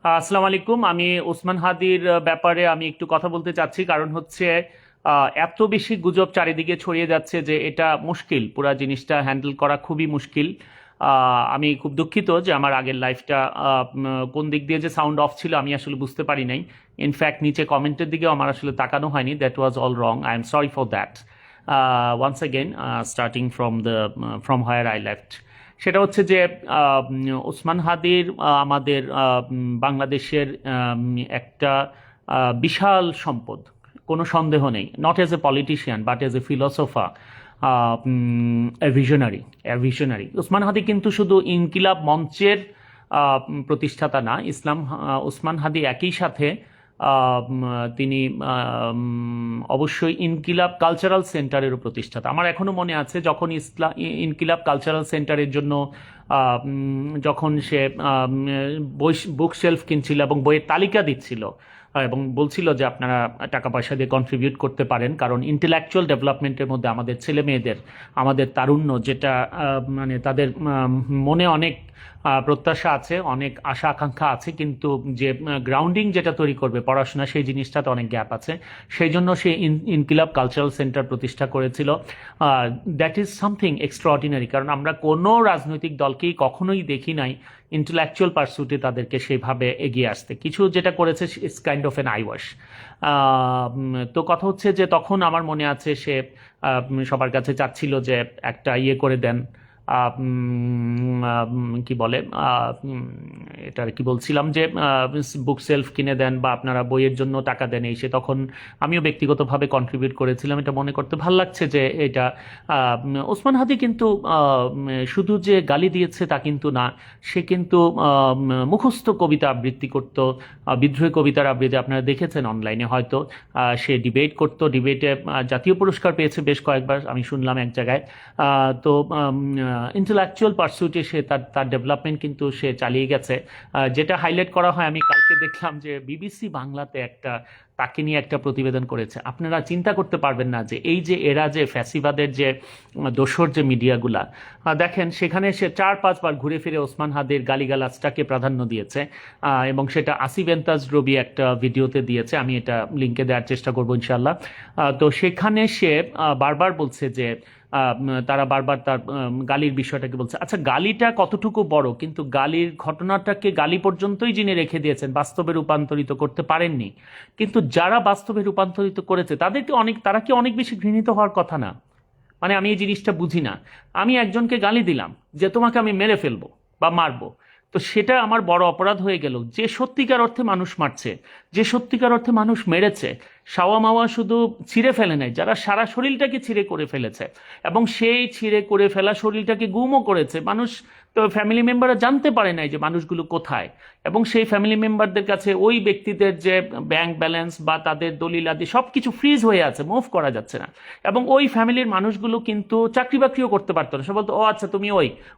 আসসালামু আলাইকুম। আমি ওসমান হাদির ব্যাপারে আমি একটু কথা বলতে চাচ্ছি, কারণ হচ্ছে এত বেশি গুজব চারিদিকে ছড়িয়ে যাচ্ছে যে এটা মুশকিল, পুরা জিনিসটা হ্যান্ডেল করা খুবই মুশকিল। আমি খুব দুঃখিত যে আমার আগের লাইফটা কোন দিক দিয়ে যে সাউন্ড অফ ছিল আমি আসলে বুঝতে পারি নাই। ইনফ্যাক্ট নিচে কমেন্টের দিকেও আমার আসলে তাকানো হয়নি। That was all wrong, I am sorry for that. Once again starting from where I left, সেটা হচ্ছে যে ওসমান হাদির আমাদের বাংলাদেশের একটা বিশাল সম্পদ, কোনো সন্দেহ নেই। Not as a politician but as a philosopher, visionary Osman Hadi কিন্তু শুধু ইনকিলাব মঞ্চের প্রতিষ্ঠাতা না, ওসমান হাদি একই সাথে তিনি অবশ্যই ইনকিলাব কালচারাল সেন্টারেরও প্রতিষ্ঠাতা। আমার এখনো মনে আছে যখন ইনকিলাব কালচারাল সেন্টারের জন্য যখন সে বুক শেলফ কিনছিল এবং বইয়ের তালিকা দিচ্ছিল এবং বলছিল যে আপনারা টাকা পয়সা দিয়ে কন্ট্রিবিউট করতে পারেন, কারণ ইন্টেলেকচুয়াল ডেভেলপমেন্টের মধ্যে আমাদের ছেলে মেয়েদের, আমাদের তারুণ্য, যেটা মানে তাদের মনে অনেক প্রত্যাশা আছে, অনেক আশা আকাঙ্ক্ষা আছে, কিন্তু যে গ্রাউন্ডিং যেটা তৈরি করবে পড়াশোনা, সেই জিনিসটাতে অনেক গ্যাপ আছে। সেই জন্য সে ইনকিলাব কালচারাল সেন্টার প্রতিষ্ঠা করেছিল। দ্যাট ইজ সামথিং এক্সট্রাঅর্ডিনারি, কারণ আমরা কোনো রাজনৈতিক দলকেই কখনোই দেখি নাই ইন্টেলেকচুয়াল পার্সুটে তাদেরকে সেইভাবে এগিয়ে আসতে। কিছু যেটা করেছে it's kind of N eyewash. তো কথা হচ্ছে যে তখন আমার মনে আছে সে সবার কাছে চাচ্ছিল যে একটা ইয়ে করে দেন, কি বলে, এটা কি বলছিলাম যে বুক সেলফ কিনে দেন বা আপনারা বইয়ের জন্য টাকা দেন। এই সে তখন আমিও ব্যক্তিগতভাবে কন্ট্রিবিউট করেছিলাম। এটা মনে করতে ভাল লাগছে যে এটা ওসমান হাদি কিন্তু শুধু যে গালি দিয়েছে তা কিন্তু না, সে কিন্তু মুখস্থ কবিতা আবৃত্তি করত, বিদ্রোহী কবিতার আবৃত্তি আপনারা দেখেছেন অনলাইনে হয়তো। সে ডিবেট করতো, ডিবেটে জাতীয় পুরস্কার পেয়েছে বেশ কয়েকবার, আমি শুনলাম এক জায়গায়। তো ইন্টেলেকচুয়াল পার্সুটে সে তার তার ডেভেলপমেন্ট কিন্তু সে চালিয়ে গেছে। যেটা হাইলাইট করা হয়, আমি কালকে দেখলাম যে বিবিসি বাংলাতে একটা তাকে নিয়ে একটা প্রতিবেদন করেছে। আপনারা চিন্তা করতে পারবেন না যে এই যে এরা যে ফ্যাসিবাদের যে দোসর যে মিডিয়াগুলা, দেখেন সেখানে সে 4-5 বার ঘুরে ফিরে ওসমান হাদির গালিগালাজটাকে প্রাধান্য দিয়েছে, এবং সেটা আসিফ এন্তাজ রবি একটা ভিডিওতে দিয়েছে, আমি এটা লিঙ্কে দেওয়ার চেষ্টা করবো ইনশাল্লাহ। তো সেখানে সে বারবার বলছে যে তারা বারবার তার গালির বিষয়টাকে বলছে। আচ্ছা, গালিটা কতটুকু বড়, কিন্তু গালির ঘটনাটাকে গালি পর্যন্তই যিনি রেখে দিয়েছেন, বাস্তবে রূপান্তরিত করতে পারেননি। কিন্তু যারা বাস্তবে রূপান্তরিত করেছে তারা কি অনেক বেশি ঘৃণিত হওয়ার কথা না? মানে আমি এই জিনিসটা বুঝি না। আমি একজনকে গালি দিলাম যে তোমাকে আমি মেরে ফেলবো বা মারবো, তো সেটা আমার বড় অপরাধ হয়ে গেল। যে সত্যিকার অর্থে মানুষ মারছে, যে সত্যিকার অর্থে মানুষ মেরেছে, সাওয়া মাওয়া শুধু ছিঁড়ে ফেলে নাই, যারা সারা শরীরটাকে ছিঁড়ে করে ফেলেছে, এবং সেই ছিঁড়ে করে ফেলা শরীরটাকে গুমও করেছে মানুষ। তো ফ্যামিলি মেম্বাররা জানতে পারে নাই যে মানুষগুলো কোথায়, এবং সেই ফ্যামিলি মেম্বারদের কাছে ওই ব্যক্তিদের যে ব্যাংক ব্যালেন্স বা তাদের দলিল আদি সব কিছু ফ্রিজ হয়ে আছে, মুভ করা যাচ্ছে না। এবং ওই ফ্যামিলির মানুষগুলো কিন্তু চাকরি বাকরিও করতে পারতো না। সে বলতো, ও আচ্ছা তুমি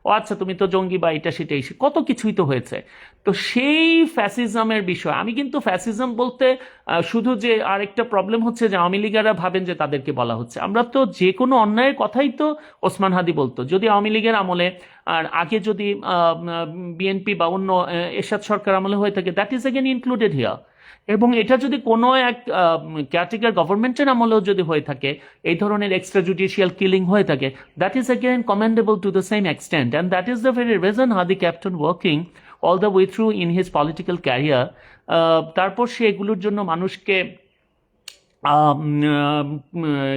ও আচ্ছা তুমি তো জঙ্গি বা এটা সেটাই, কত কিছুই তো হয়েছে। তো সেই ফ্যাসিজমের বিষয়, আমি কিন্তু ফ্যাসিজম বলতে শুধু যে আরেকটা প্রবলেম হচ্ছে যে আওয়ামী লীগেরা ভাবেন যে তাদেরকে বলা হচ্ছে। আমরা তো যে কোনো অন্যায়ের কথাই তো ওসমান হাদি বলতো। যদি আওয়ামী লীগের আমলে আর আগে যদি বিএনপি বা অন্য এরশাদ সরকার আমলে হয়ে থাকে, that is again included here. এবং এটা যদি কোনো এক কেয়ারটেকার গভর্নমেন্টের আমলেও যদি হয়ে থাকে, এই ধরনের এক্সট্রা জুডিশিয়াল কিলিং হয়ে থাকে, that is again commendable to the same extent, and that is the very reason Hadi kept on working all the way through in his political career। তারপর সে এগুলোর জন্য মানুষকে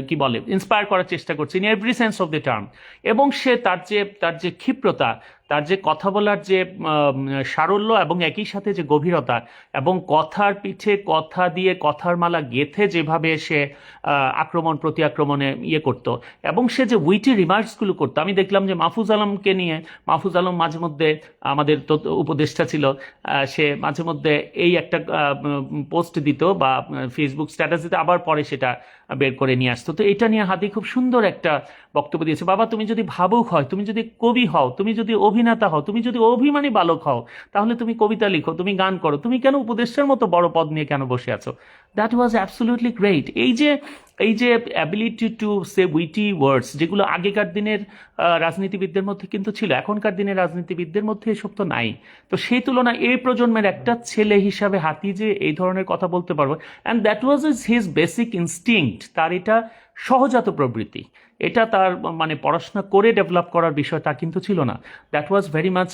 কি বলে ইন্সপায়ার করার চেষ্টা করছে in every sense of the term. এবং সে তার যে ক্ষিপ্রতা, তার যে কথা বলার যে সারল্য, এবং একই সাথে যে গভীরতা, এবং কথার পিঠে কথা দিয়ে কথার মালা গেথে যেভাবে সে আক্রমণ প্রতি আক্রমণে ইয়ে করতো, এবং সে যে উইটি রিমার্কসগুলো করতো। আমি দেখলাম যে মাহফুজ আলমকে নিয়ে, মাহফুজ আলম মাঝে মধ্যে আমাদের তো উপদেষ্টা ছিল, সে মাঝে মধ্যে এই একটা পোস্ট দিত বা ফেসবুক স্ট্যাটাস দিত, আবার পরে সেটা বের করে নিয়ে আসতো। তো এটা নিয়ে হাদি খুব সুন্দর একটা বক্তব্য দিয়েছে। বাবা, তুমি যদি ভাবুক হয়, তুমি যদি কবি হও, তুমি যদি অভিনেতা হও, তুমি যদি অভিমানী বালক হও, তাহলে তুমি কবিতা লিখো, তুমি গান করো, তুমি কেন উপদেষ্টার মতো বড় পদ নিয়ে কেন বসে আছো? That was absolutely great. এই যে অ্যাবিলিটি টু সে উইটি ওয়ার্ডস, যেগুলো আগেকার দিনের রাজনীতিবিদদের মধ্যে কিন্তু ছিল, এখনকার দিনের রাজনীতিবিদদের মধ্যে এসব তো নাই। তো সেই তুলনায় এই প্রজন্মের একটা ছেলে হিসাবে হাতি যে এই ধরনের কথা বলতে পারবো, and that was his basic instinct, তার এটা সহজাত প্রবৃত্তি, এটা তার মানে পড়াশোনা করে ডেভেলপ করার বিষয় তা কিন্তু ছিল না, that was very much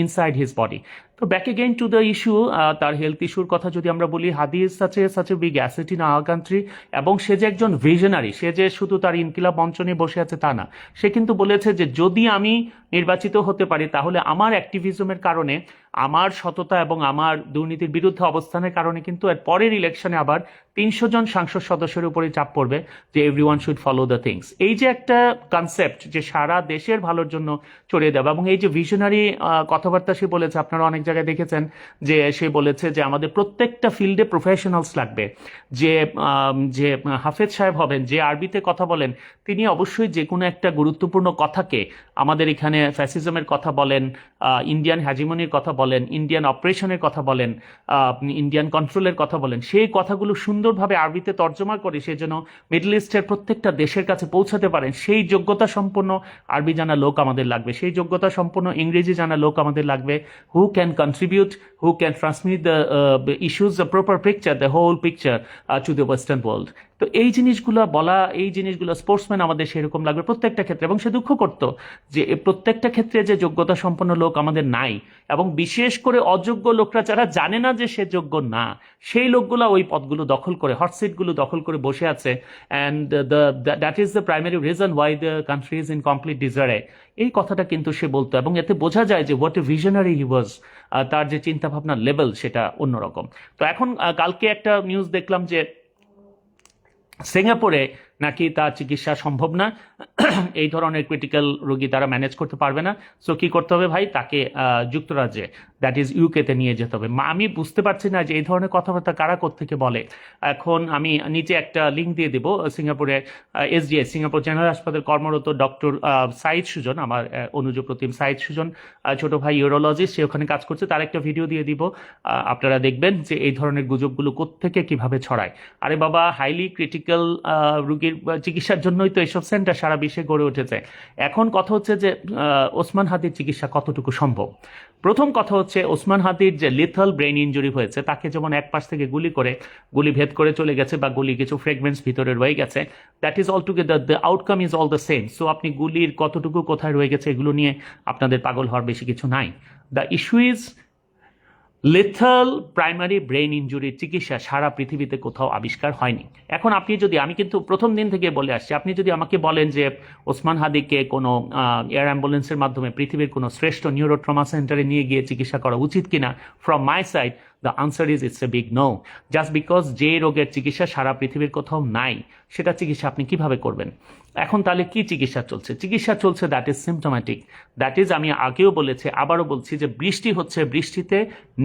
inside his body. তো back again to the issue, তার হেলথ ইস্যুর কথা যদি আমরা বলি, Hadi is such a big asset in our country, এবং সে যে একজন ভিশনারি, সে যে শুধু তার ইনকিলাব মঞ্চ নিয়ে বসে আছে তা না, সে কিন্তু বলেছে যে যদি আমি নির্বাচিত হতে পারি তাহলে আমার অ্যাক্টিভিজমের কারণে, আমার সততা এবং আমার দুর্নীতির বিরুদ্ধে অবস্থানের কারণে কিন্তু এর পরের ইলেকশনে আবার 300 জন সংসদ সদস্যের উপরে চাপ পড়বে যে everyone should follow the things. এই যে একটা কনসেপ্ট যে সারা দেশের ভালোর জন্য ছড়িয়ে দেবে, এবং এই যে ভিশনারি কথাবার্তা সে বলেছে, আপনারা অনেক জায়গায় দেখেছেন যে সে বলেছে যে আমাদের প্রত্যেকটা ফিল্ডে প্রফেশনালস লাগবে, যে যে হাফেজ সাহেব হবেন, যে আরবিতে কথা বলেন, তিনি অবশ্যই যে কোনো একটা গুরুত্বপূর্ণ কথাকে, আমাদের এখানে ফ্যাসিজমের কথা বলেন, ইন্ডিয়ান হ্যাজিমনির কথা বলেন, ইন্ডিয়ান অপারেশনের কথা বলেন, ইন্ডিয়ান কন্ট্রোলের কথা বলেন, সেই কথাগুলো সুন্দরভাবে আরবিতে তর্জমা করে সে যেন মিডল ইস্টের প্রত্যেকটা দেশের কাছে পৌঁছাতে পারেন, সেই যোগ্যতা সম্পন্ন আরবি জানা লোক আমাদের লাগবে, সেই যোগ্যতা সম্পন্ন ইংরেজি জানা লোক আমাদের লাগবে, who can contribute, who can transmit the issues, the proper picture, the whole picture to the western world. তো এই জিনিসগুলো বলা, এই জিনিসগুলো স্পোর্টসম্যান আমাদের সেরকম লাগবে প্রত্যেকটা ক্ষেত্রে, এবং সে দুঃখ করতো যে প্রত্যেকটা ক্ষেত্রে যে যোগ্যতা সম্পন্ন লোক আমাদের নাই, এবং বিশেষ করে অযোগ্য লোকরা যারা জানে না যে সে যোগ্য না, সেই লোকগুলো ওই পদগুলো দখল করে, হট সিটগুলো দখল করে বসে আছে, and that is the primary reason why the country is in complete disarray. এই কথাটা কিন্তু সে বলতো, এবং এতে বোঝা যায় যে হোয়াট এ ভিশনারি হি ওয়াজ, তার যে চিন্তা ভাবনার লেভেল সেটা অন্যরকম। তো এখন কালকে একটা নিউজ দেখলাম যে সিঙ্গাপুরে নাকি তার চিকিৎসা সম্ভব না, এই ধরনের ক্রিটিক্যাল রোগী তারা ম্যানেজ করতে পারবে না, সো কি করতে হবে ভাই, তাকে যুক্তরাজ্যে, দ্যাট ইজ ইউকেতে নিয়ে যেতে হবে। আমি বুঝতে পারছি না যে এই ধরনের কথাবার্তা কারা কোত্থেকে বলে। এখন আমি নিচে একটা লিঙ্ক দিয়ে দেবো, সিঙ্গাপুরে এসডিএস, সিঙ্গাপুর জেনারেল হাসপাতাল কর্মরত ডক্টর সাইদ সুজন, আমার অনুজ প্রতিম সাইদ সুজন, ছোট ভাই ইউরোলজিস্ট, সে ওখানে কাজ করছে, তার একটা ভিডিও দিয়ে দিব, আপনারা দেখবেন যে এই ধরনের গুজবগুলো কোত্থেকে কিভাবে ছড়ায়। আরে বাবা, হাইলি ক্রিটিক্যাল রোগীর চিকিৎসার জন্যই তো এইসব সেন্টার সারা বিশ্বে গড়ে উঠেছে। এখন কথা হচ্ছে যে ওসমান হাদির চিকিৎসা কতটুকু সম্ভব। প্রথম কথা হচ্ছে, ওসমান হাদির যে লিথাল ব্রেইন ইঞ্জুরি হয়েছে, তাকে যেমন এক পাশ থেকে গুলি ভেদ করে চলে গেছে, বা গুলি কিছু ফ্রেগমেন্টস ভিতরে রয়ে গেছে, that is all together, the outcome is all the same. So আপনি গুলির কতটুকু কোথায় রয়ে গেছে এগুলো নিয়ে আপনাদের পাগল হওয়ার বেশি কিছু নাই। The issue is lethal primary brain ইঞ্জুরির চিকিৎসা সারা পৃথিবীতে কোথাও আবিষ্কার হয়নি। এখন আপনি যদি, আমি কিন্তু প্রথম দিন থেকে বলে আসছি, আপনি যদি আমাকে বলেন যে ওসমান হাদিকে কোনো এয়ার অ্যাম্বুলেন্সের মাধ্যমে পৃথিবীর কোনো শ্রেষ্ঠ নিউরো ট্রমা সেন্টারে নিয়ে গিয়ে চিকিৎসা করা উচিত কিনা, from my side the answer is it's a big no. Just because যে রোগের চিকিৎসা সারা পৃথিবীর কোথাও নাই, সেটা চিকিৎসা আপনি কিভাবে করবেন। এখন তাহলে কি চিকিৎসা চলছে? চিকিৎসা চলছে that is symptomatic, that is, আমি আগেও বলেছি আবারও বলছি, যে বৃষ্টি হচ্ছে, বৃষ্টিতে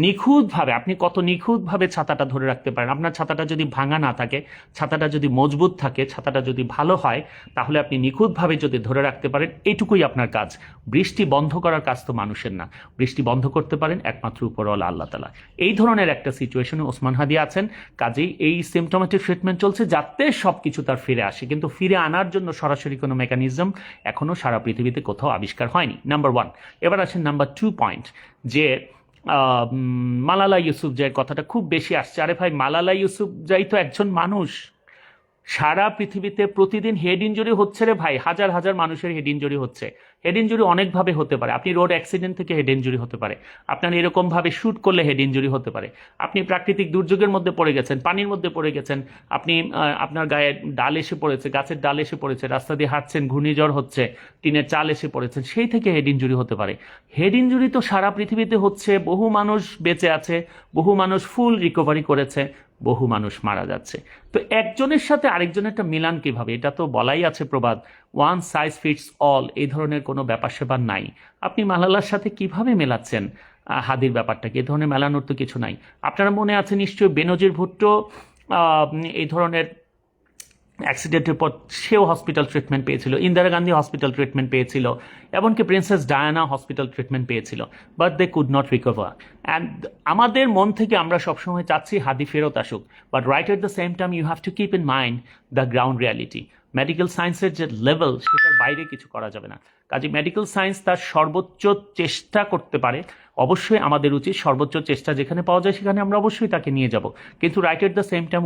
নিখুঁতভাবে আপনি কত নিখুঁতভাবে ছাতাটা ধরে রাখতে পারেন। আপনার ছাতাটা যদি ভাঙা না থাকে, ছাতাটা যদি মজবুত থাকে, ছাতাটা যদি ভালো হয়, তাহলে আপনি নিখুঁতভাবে যদি ধরে রাখতে পারেন, এইটুকুই আপনার কাজ। বৃষ্টি বন্ধ করার কাজ তো মানুষের না, বৃষ্টি বন্ধ করতে পারেন একমাত্র উপরওয়ালা আল্লাহ তাআলা। এই ধরনের একটা সিচুয়েশনে ওসমান হাদি আছেন, কাজেই এই সিমটোমেটিক ট্রিটমেন্ট চলছে যাতে সব কিছু তার ফিরে আসে, কিন্তু ফিরে আনার জন্য সরাসরি কোনো মেকানিজম এখনও সারা পৃথিবীতে কোথাও আবিষ্কার হয়নি, নাম্বার ওয়ান। এবার আসেন নাম্বার 2 পয়েন্ট, যে মালালা ইউসুফজাইয়ের কথাটা খুব বেশি আসছে। আরে ভাই, মালালা ইউসুফজাই তো একজন মানুষ, সারা পৃথিবীতে প্রতিদিন হেড ইঞ্জুরি হচ্ছে রে ভাই, হাজার হাজার মানুষের হেড ইঞ্জুরি হচ্ছে। হেড ইঞ্জুরি অনেকভাবে হতে পারে, আপনি রোড অ্যাক্সিডেন্ট থেকে হেড ইঞ্জুরি হতে পারে, আপনার এরকমভাবে শ্যুট করলে হেড ইঞ্জুরি হতে পারে, আপনি প্রাকৃতিক দুর্যোগের মধ্যে পড়ে গেছেন, পানির মধ্যে পড়ে গেছেন, আপনি আপনার গায়ে ডাল এসে পড়েছে, গাছের ডাল এসে পড়েছে, রাস্তা দিয়ে হাঁটছেন, ঘূর্ণিঝড় হচ্ছে, টিনের চাল এসে পড়েছেন, সেই থেকে হেড ইঞ্জুরি হতে পারে। হেড ইঞ্জুরি তো সারা পৃথিবীতে হচ্ছে, বহু মানুষ বেঁচে আছে, বহু মানুষ ফুল রিকভারি করেছে, বহু মানুষ মারা যাচ্ছে। তো একজনের সাথে আরেকজনেরটা মিলান কিভাবে? এটা তো বলাই আছে প্রবাদ, ওয়ান সাইজ ফিটস অল, এই ধরনের কোনো ব্যাপার সেপার নাই। আপনি মালালার সাথে কিভাবে মেলাচ্ছেন হাদির ব্যাপারটাকে? এই ধরনের মেলানোর তো কিছু নাই। আপনারা মনে আছে নিশ্চয়ই, বেনজির ভুট্টো এই ধরনের অ্যাক্সিডেন্টের পর সেও হসপিটাল ট্রিটমেন্ট পেয়েছিল, ইন্দিরা গান্ধী হসপিটাল ট্রিটমেন্ট পেয়েছিল, এমনকি প্রিন্সেস ডায়ানা হসপিটাল ট্রিটমেন্ট পেয়েছিল, but they could not recover. And আমাদের মন থেকে আমরা সবসময় চাচ্ছি হাদি ফেরত আসুক, but right at the same time you have to keep in mind the ground reality. Medical সায়েন্সের যে লেভেল সেটার বাইরে কিছু করা যাবে না। কাজে মেডিকেল সায়েন্স তার সর্বোচ্চ চেষ্টা করতে পারে, অবশ্যই আমাদের উচিত সর্বোচ্চ চেষ্টা যেখানে পাওয়া যায় সেখানে আমরা অবশ্যই তাকে নিয়ে যাব, কিন্তু right at the same time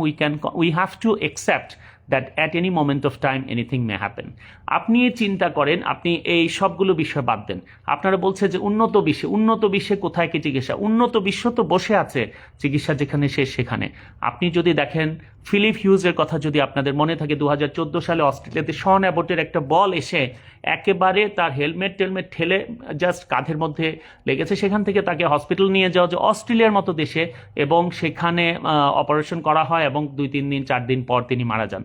we have to accept that at any moment of time anything may happen. আপনি চিন্তা করেন, আপনি এই সবগুলো বিষয় বাদ দেন। আপনারা বলছে যে উন্নত বিশ্বে কোথায় কি চিকিৎসা? উন্নত বিশ্ব তো বসে আছে, চিকিৎসা যেখানে শেষ সেখানে। আপনি যদি দেখেন ফিলিপ হিউজের কথা যদি আপনাদের মনে থাকে, 2014 সালে অস্ট্রেলিয়াতে শন অ্যাবটের একটা বল এসে একেবারে তার হেলমেট টেলমেট ঠেলে জাস্ট কাঁধের মধ্যে লেগেছে, সেখান থেকে তাকে হসপিটাল নিয়ে যাওয়া যে অস্ট্রেলিয়ার মতো দেশে, এবং সেখানে অপারেশন করা হয় এবং 2-3 দিন 4 দিন পর তিনি মারা যান।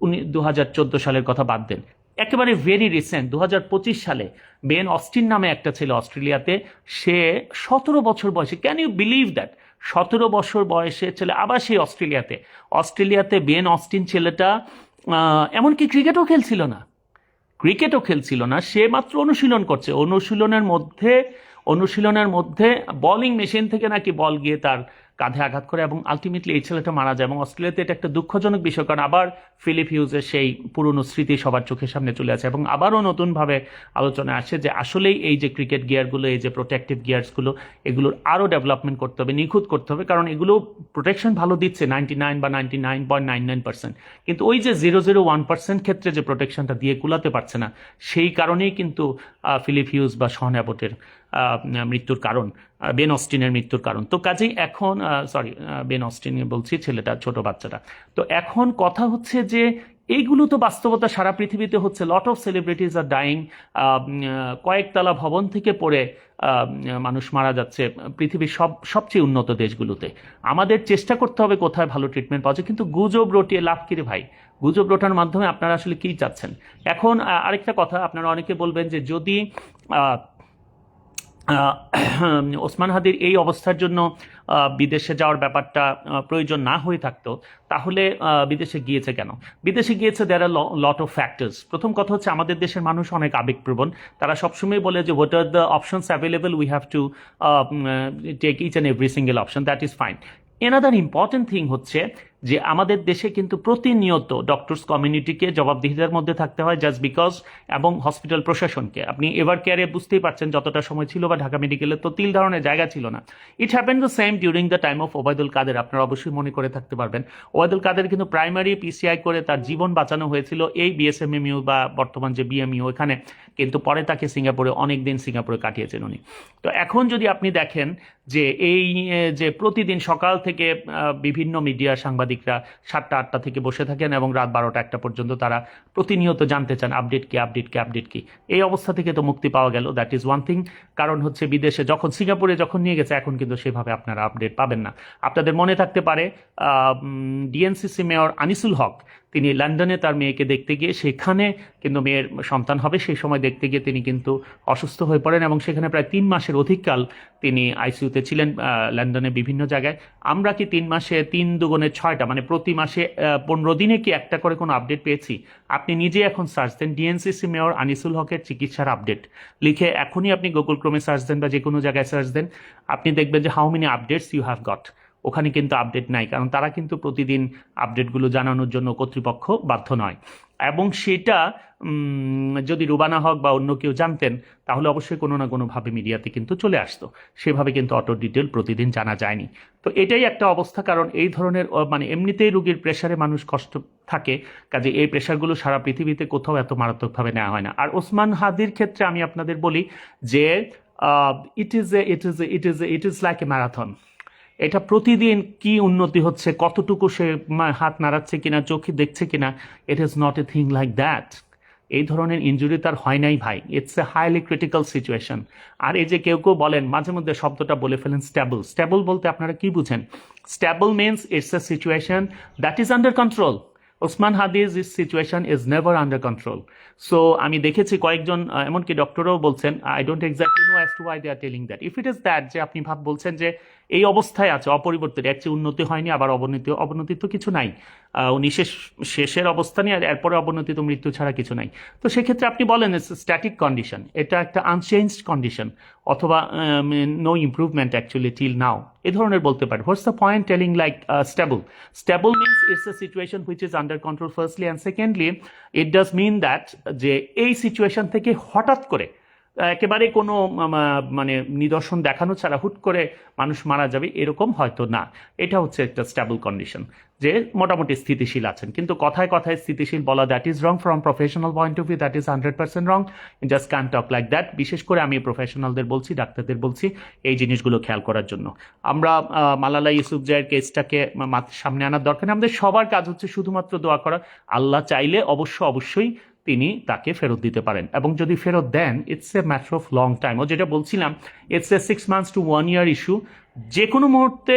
উনি 2014 সালের কথা বাদ দেন, একেবারে ভেরি রিসেন্ট 2025 সালে বেন অস্টিন নামে একটা ছেলে অস্ট্রেলিয়াতে, সে 17 বছর বয়সে, ক্যান ইউ বিলিভ দ্যাট, 17 বছর বয়সে ছেলে আবার সেই অস্ট্রেলিয়াতে বেন অস্টিন ছেলেটা এমনকি ক্রিকেটও খেলছিল না, সে মাত্র অনুশীলন করছে, অনুশীলনের মধ্যে বোলিং মেশিন থেকে নাকি বল গিয়ে তার কাঁধে আঘাত করে এবং আলটিমেটলি এই ছেলেটা মারা যায়। এবং অস্ট্রেলিয়াতে এটা একটা দুঃখজনক বিষয়, কারণ আবার ফিলিপ হিউজের সেই পুরনো স্মৃতি সবার চোখের সামনে চলে আসে এবং আবারও নতুনভাবে আলোচনা আসে যে আসলেই এই যে ক্রিকেট গিয়ারগুলো, এই যে প্রোটেক্টিভ গিয়ার্সগুলো, এগুলোর আরও ডেভেলপমেন্ট করতে হবে, নিখুঁত করতে হবে, কারণ এগুলো প্রোটেকশন ভালো দিচ্ছে 99 বা 99.99%, কিন্তু ওই যে 0.01% ক্ষেত্রে যে প্রোটেকশনটা দিয়ে কুলাতে পারছে না, সেই কারণেই কিন্তু ফিলিপ হিউজ বা শন অ্যাবটের মৃত্যুর কারণ, বেন অস্টিনের মৃত্যুর কারণ। তো কাজেই এখন বেন অস্টিন বলছি, ছেলেটা, ছোট বাচ্চাটা। তো এখন কথা হচ্ছে যে এইগুলো তো বাস্তবতা সারা পৃথিবীতে হচ্ছে, lot of celebrities R dyeing, কয়েকতলা ভবন থেকে পড়ে মানুষ মারা যাচ্ছে পৃথিবীর সবচেয়ে উন্নত দেশগুলোতে। আমাদের চেষ্টা করতে হবে কোথায় ভালো ট্রিটমেন্ট পাওয়া যায়, কিন্তু গুজব রটিয়ে লাভ কি রে ভাই? গুজব রটার মাধ্যমে আপনারা আসলে কি চাচ্ছেন? এখন আরেকটা কথা, আপনারা অনেকে বলবেন যে যদি ওসমান হাদির এই অবস্থার জন্য বিদেশে যাওয়ার ব্যাপারটা প্রয়োজন না হয়ে থাকতো, তাহলে বিদেশে গিয়েছে কেন? বিদেশে গিয়েছে দেয়ার আর লট অফ ফ্যাক্টরস। প্রথম কথা হচ্ছে আমাদের দেশের মানুষ অনেক আবেগপ্রবণ, তারা সবসময় বলে যে what are the options available, we have to take each and every single option, that is fine. Another important thing হচ্ছে যে আমাদের দেশে কিন্তু প্রতিনিয়ত ডক্টরস কমিউনিটিকে জবাবদিহিতার মধ্যে থাকতে হয় জাস্ট বিকজ, এবং হসপিটাল প্রশাসনকে। আপনি এভার কেয়ারে বুঝতেই পারছেন যতটা সময় ছিল, বা ঢাকা মেডিকেলে তো তিল ধারণের জায়গা ছিল না। It happen the same during the time of Obaidul Quader, আপনারা অবশ্যই মনে করে থাকতে পারবেন। ওবায়দুল কাদের কিন্তু প্রাইমারি পিসিআই করে তার জীবন বাঁচানো হয়েছিল এই বিএসএমএমইউ বা বর্তমান যে বিএমইউ, এখানে কিন্তু পরে তাকে সিঙ্গাপুরে অনেক দিন সিঙ্গাপুরে কাটিয়েছেন উনি। তো এখন যদি আপনি দেখেন যে এই যে প্রতিদিন সকাল থেকে বিভিন্ন মিডিয়া সাংবাদিকরা 7টা-8টা থেকে বসে থাকেন এবং রাত 12টা-1টা পর্যন্ত তারা প্রতিনিয়ত জানতে চান আপডেট কি, এই অবস্থা থেকে তো মুক্তি পাওয়া গেল, দ্যাট ইজ ওয়ান থিং। কারণ হচ্ছে বিদেশে যখন সিঙ্গাপুরে যখন নিয়ে গেছে, এখন কিন্তু সেভাবে আপনারা আপডেট পাবেন না। আপনাদের মনে থাকতে পারে ডিএনসিসি মেয়র আনিসুল হক, তিনি লন্ডনে তার মেয়েকে দেখতে গিয়ে, সেখানে কিন্তু মেয়ের সন্তান হবে, সেই সময় দেখতে গিয়ে তিনি কিন্তু অসুস্থ হয়ে পড়েন এবং সেখানে প্রায় 3 মাসের অধিককাল তিনি আইসিইউতে ছিলেন লন্ডনে বিভিন্ন জায়গায়। আমরা কি 3 মাসে 3 দুগুণে 6টা, মানে প্রতি মাসে 15 দিনে কি একটা করে কোনো আপডেট পেয়েছি? আপনি নিজে এখন সার্চ দেন ডিএনসিসি মেয়র আনিসুল হকের চিকিৎসার আপডেট লিখে, এখনই আপনি গুগল ক্রোমে সার্চ দেন বা যে কোনো জায়গায় সার্চ দেন, আপনি দেখবেন যে how many updates you have got. ওখানে কিন্তু আপডেট নাই, কারণ তারা কিন্তু প্রতিদিন আপডেটগুলো জানানোর জন্য কর্তৃপক্ষ বাধ্য নয়। এবং সেটা যদি রুবানা হক বা অন্য কেউ জানতেন, তাহলে অবশ্যই কোনো না কোনোভাবে মিডিয়াতে কিন্তু চলে আসতো, সেভাবে কিন্তু অটো ডিটেল প্রতিদিন জানা যায়নি। তো এটাই একটা অবস্থা, কারণ এই ধরনের মানে এমনিতেই রোগীর প্রেশারে মানুষ কষ্ট থাকে, কাজে এই প্রেশারগুলো সারা পৃথিবীতে কোথাও এত মারাত্মকভাবে নেওয়া হয় না। আর ওসমান হাদির ক্ষেত্রে আমি আপনাদের বলি যে it is like a marathon. এটা প্রতিদিন কি উন্নতি হচ্ছে, কতটুকু সে হাত নাড়াচ্ছে কিনা, চোখে দেখছে কিনা, it is not a thing like that. এই ধরনের ইনজুরি তার হয় নাই ভাই, it's a highly critical situation. আর এই যে কেউ বলেন, মাঝে মধ্যে শব্দটা বলে ফেলেন স্ট্যাবল বলতে আপনারা কি বুঝেন? Stable means it's a situation that is under control. Osman Hadi's situation is never under control. So আমি দেখেছি কয়েকজন, এমনকি ডক্টরও বলছেন, I don't exactly know as to why they are telling that. If it is that, যে আপনি বলছেন যে এই অবস্থায় আছে, অপরিবর্তিত, এক চেয়ে উন্নতি হয়নি, আবার অবনতি তো কিছু নাই। উনি শেষের অবস্থানে, আর এরপরে অবনতি তো মৃত্যু ছাড়া কিছু নাই। তো সেক্ষেত্রে আপনি বলেন স্ট্যাটিক কন্ডিশন, এটা একটা আনচেঞ্জড কন্ডিশন, অথবা no improvement actually till now, এ ধরনের বলতে পারে। What's the point telling like stable? Stable means it's a situation which is under control firstly, and secondly it does mean that যে এই situation থেকে হঠাৎ করে একেবারে কোনো মানে নিদর্শন দেখানো ছাড়া হুট করে মানুষ মারা যাবে এরকম হয়তো না। এটা হচ্ছে একটা স্টেবল কন্ডিশন, যে মোটামুটি স্থিতিশীল আছেন। কিন্তু কথায় কথায় স্থিতিশীল বলা, that is wrong from professional point of view, that is 100% wrong. Just can talk like that. বিশেষ করে আমি প্রফেশনালদের বলছি, ডাক্তারদের বলছি এই জিনিসগুলো খেয়াল করার জন্য। আমরা মালালা ইউসুফজাইয়ের কেসটাকে সামনে আনার দরকার নেই। আমাদের সবার কাজ হচ্ছে শুধুমাত্র দোয়া করা। আল্লাহ চাইলে অবশ্যই তিনি তাকে ফেরত দিতে পারেন, এবং যদি ফেরত দেন it's a matter of long time. ও যেটা বলছিলাম, it's a 6 months to 1 year issue. যে কোনো মুহূর্তে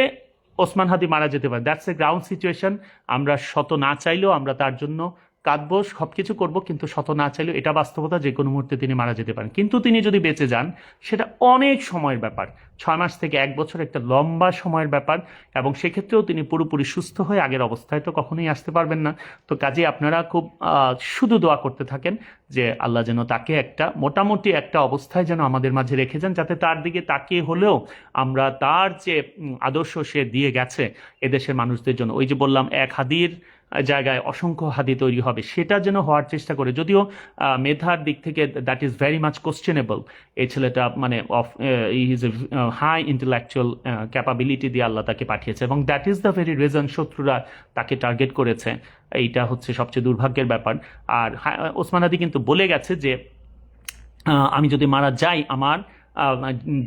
ওসমান হাদি মারা যেতে পারে, দ্যাটস এ গ্রাউন্ড সিচুয়েশন। আমরা শত না চাইলেও আমরা তার জন্য কাঁদবো, সব কিছু করবো, কিন্তু শত না চাইলেও এটা বাস্তবতা, যে কোনো মুহূর্তে তিনি মারা যেতে পারেন। কিন্তু তিনি যদি বেঁচে যান, সেটা অনেক সময়ের ব্যাপার, 6 মাস থেকে 1 বছর, একটা লম্বা সময়ের ব্যাপার। এবং সেক্ষেত্রেও তিনি পুরোপুরি সুস্থ হয়ে আগের অবস্থায় তো কখনোই আসতে পারবেন না। তো কাজে আপনারা খুব শুধু দোয়া করতে থাকেন যে আল্লাহ যেন তাকে একটা মোটামুটি একটা অবস্থায় যেন আমাদের মাঝে রেখে যান, যাতে তার দিকে তাকিয়ে হলেও আমরা তার যে আদর্শ সে দিয়ে গেছে এদেশের মানুষদের জন্য, ওই যে বললাম 1 হাদির জায়গায় অসংখ্য হাদি তৈরি হবে, সেটা যেন হওয়ার চেষ্টা করে। যদিও মেধার দিক থেকে that is very much questionable. এই ছেলেটা মানে is a high intellectual capability দিয়ে আল্লাহ তাকে পাঠিয়েছে, এবং that is the very reason শত্রুরা তাকে টার্গেট করেছে। এইটা হচ্ছে সবচেয়ে দুর্ভাগ্যের ব্যাপার। আর ওসমান হাদি কিন্তু বলে গেছে যে আমি যদি মারা যাই, আমার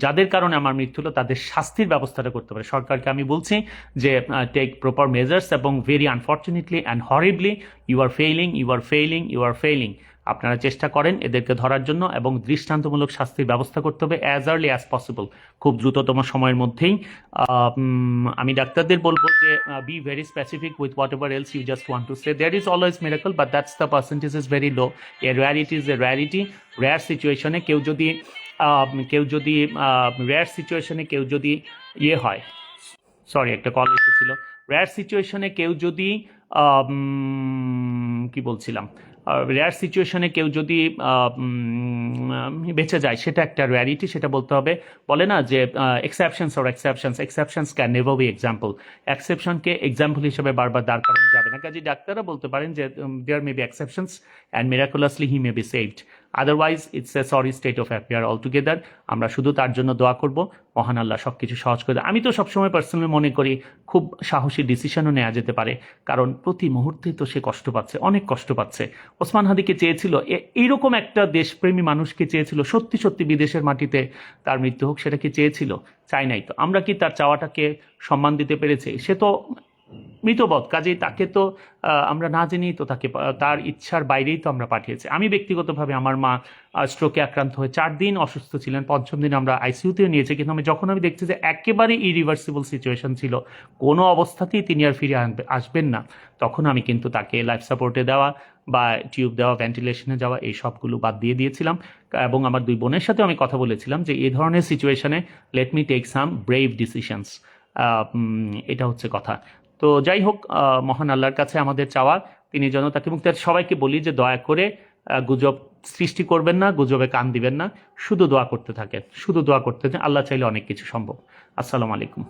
যাদের কারণে আমার মৃত্যু হলো তাদের শাস্তির ব্যবস্থাটা করতে পারে। সরকারকে আমি বলছি যে টেক প্রপার মেজার্স, এবং very unfortunately and horribly you are failing. আপনারা চেষ্টা করেন এদেরকে ধরার জন্য, এবং দৃষ্টান্তমূলক শাস্তির ব্যবস্থা করতে হবে অ্যাজ আর্লি অ্যাজ পসিবল, খুব দ্রুততম সময়ের মধ্যেই। আমি ডাক্তারদের বলবো যে be very specific with whatever else you just want to say. There is always miracle, but that's the percentage is very low. A rarity is a rarity. Rare সিচুয়েশনে কেউ যদি ইয়ে হয়, সরি একটা কল এসেছিল। Rare সিচুয়েশনে কেউ যদি কি বলছিলাম, রেয়ার সিচুয়েশনে কেউ যদি বেঁচে যায়, সেটা একটা রেয়ারিটি, সেটা বলতে হবে। বলে না যে exceptions can never be example. এক্সেপশনকে এক্সাম্পল হিসেবে বারবার দাঁড় করানো যাবে না। কাজে ডাক্তাররা বলতে পারেন যে there may be exceptions and miraculously he may be saved, otherwise it's a sorry state of affair altogether. আমরা শুধু তার জন্য দোয়া করব, মহান আল্লাহ সব কিছু সহজ করে দেয়। আমি তো সবসময় পার্সোনালি মনে করি খুব সাহসী ডিসিশনও নেওয়া যেতে পারে, কারণ প্রতি মুহূর্তে তো সে কষ্ট পাচ্ছে, অনেক কষ্ট পাচ্ছে। ওসমান হাদিকে চেয়েছিল, এইরকম একটা দেশপ্রেমী মানুষকে চেয়েছিল সত্যি বিদেশের মাটিতে তার মৃত্যু হোক, সেটা কি চেয়েছিল? চাই নাই। তো আমরা কি তার চাওয়াটাকে সম্মান দিতে পেরেছি? সে তো মৃতবধ, কাজেই তাকে তো আমরা না জেনেই তো তাকে তার ইচ্ছার বাইরেই তো আমরা পাঠিয়েছি। আমি ব্যক্তিগতভাবে আমার মা স্ট্রোকে আক্রান্ত হয়ে 4 দিন অসুস্থ ছিলেন, 5ম দিন আমরা আইসিইউতেও নিয়েছি। কিন্তু যখন আমি দেখছি যে একেবারে ইরিভার্সিবল সিচুয়েশন ছিল, কোনো অবস্থাতেই তিনি আর ফিরে আসবেন না, তখন আমি কিন্তু তাকে লাইফ সাপোর্টে দেওয়া বা টিউব দেওয়া, ভেন্টিলেশনে যাওয়া, এই সবগুলো বাদ দিয়ে দিয়েছিলাম। এবং আমার 2 বোনের সাথেও আমি কথা বলেছিলাম যে এই ধরনের সিচুয়েশনে let me take some brave decisions. এটা হচ্ছে কথা। তো যাই হোক, মহান আল্লাহর কাছে আমাদের চাওয়া তিনি যেন তাকে মুক্তি। সবাইকে বলি যে দয়া করে গুজব সৃষ্টি করবেন না, গুজবে কান দিবেন না, শুধু দোয়া করতে থাকেন, শুধু দোয়া করতে থাকেন। আল্লাহ চাইলে অনেক কিছু সম্ভব। আসসালামু আলাইকুম।